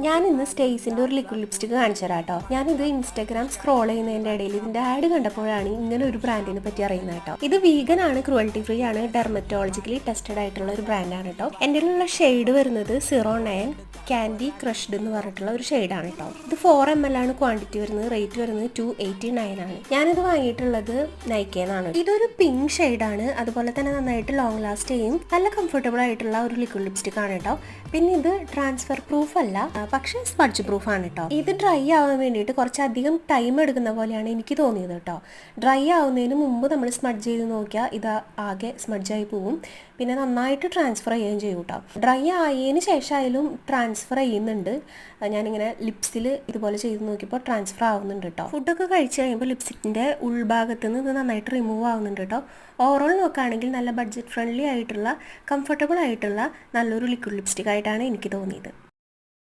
ഞാൻ ഇന്ന് സ്റ്റേസിന്റെ ഒരു ലിക്വിഡ് ലിപ്സ്റ്റിക് കാണിച്ചു തരാം കേട്ടോ. ഞാനിത് ഇൻസ്റ്റാഗ്രാം സ്ക്രോൾ ചെയ്യുന്നതിന്റെ ഇടയിൽ ഇതിന്റെ ആഡ് കണ്ടപ്പോഴാണ് ഇങ്ങനെ ഒരു ബ്രാൻഡിനെ പറ്റി അറിയുന്നത് കേട്ടോ. ഇത് വീഗൻ ആണ്, ക്രുവൽറ്റി ഫ്രീ ആണ്, ഡെർമറ്റോളജിക്കലി ടെസ്റ്റഡ് ആയിട്ടുള്ള ഒരു ബ്രാൻഡാണ് കേട്ടോ. എൻ്റെ ഉള്ള ഷെയ്ഡ് വരുന്നത് 09 ക്യാൻഡി ക്രഷ്ഡ് എന്ന് പറഞ്ഞിട്ടുള്ള ഒരു ഷെയ്ഡാണ് കേട്ടോ. ഇത് 4 ml ആണ് ക്വാണ്ടിറ്റി വരുന്നത്. റേറ്റ് വരുന്നത് 289 ആണ്. ഞാനിത് വാങ്ങിയിട്ടുള്ളത് നൈക്കേന്നാണ്. ഇതൊരു പിങ്ക് ഷെയ്ഡാണ്. അതുപോലെ തന്നെ നന്നായിട്ട് ലോങ് ലാസ്റ്റ് ചെയ്യും, നല്ല കംഫർട്ടബിൾ ആയിട്ടുള്ള ഒരു ലിക്വിഡ് ലിപ്സ്റ്റിക് ആണ് കേട്ടോ. പിന്നെ ഇത് ട്രാൻസ്ഫർ പ്രൂഫ് അല്ല, പക്ഷേ സ്പഡ്ജ് പ്രൂഫ് ആണ് കേട്ടോ. ഇത് ഡ്രൈ ആവാൻ വേണ്ടിയിട്ട് കുറച്ചധികം ടൈം എടുക്കുന്ന പോലെയാണ് എനിക്ക് തോന്നിയത് കേട്ടോ. ഡ്രൈ ആവുന്നതിന് മുമ്പ് നമ്മൾ സ്മഡ്ജ് ചെയ്ത് നോക്കിയാൽ ഇത് ആകെ സ്മഡ്ജായി പോവും. പിന്നെ നന്നായിട്ട് ട്രാൻസ്ഫർ ചെയ്യുകയും ചെയ്യും കേട്ടോ. ഡ്രൈ ആയതിന് ശേഷമായാലും ട്രാൻസ്ഫർ ചെയ്യുന്നുണ്ട്. ഞാനിങ്ങനെ ലിപ്സിൽ ഇതുപോലെ ചെയ്ത് നോക്കിയപ്പോൾ ട്രാൻസ്ഫർ ആവുന്നുണ്ട് കേട്ടോ. ഫുഡൊക്കെ കഴിച്ച് കഴിയുമ്പോൾ ലിപ്സ്റ്റിക്കിൻ്റെ ഉൾഭാഗത്ത് നിന്ന് ഇത് നന്നായിട്ട് റിമൂവ് ആവുന്നുണ്ട് കേട്ടോ. ഓവറോൾ നോക്കുകയാണെങ്കിൽ നല്ല ബഡ്ജറ്റ് ഫ്രണ്ട്ലി ആയിട്ടുള്ള, കംഫർട്ടബിൾ ആയിട്ടുള്ള നല്ലൊരു ലിക്വിഡ് ലിപ്സ്റ്റിക് ആയിട്ടാണ് എനിക്ക് തോന്നിയത്.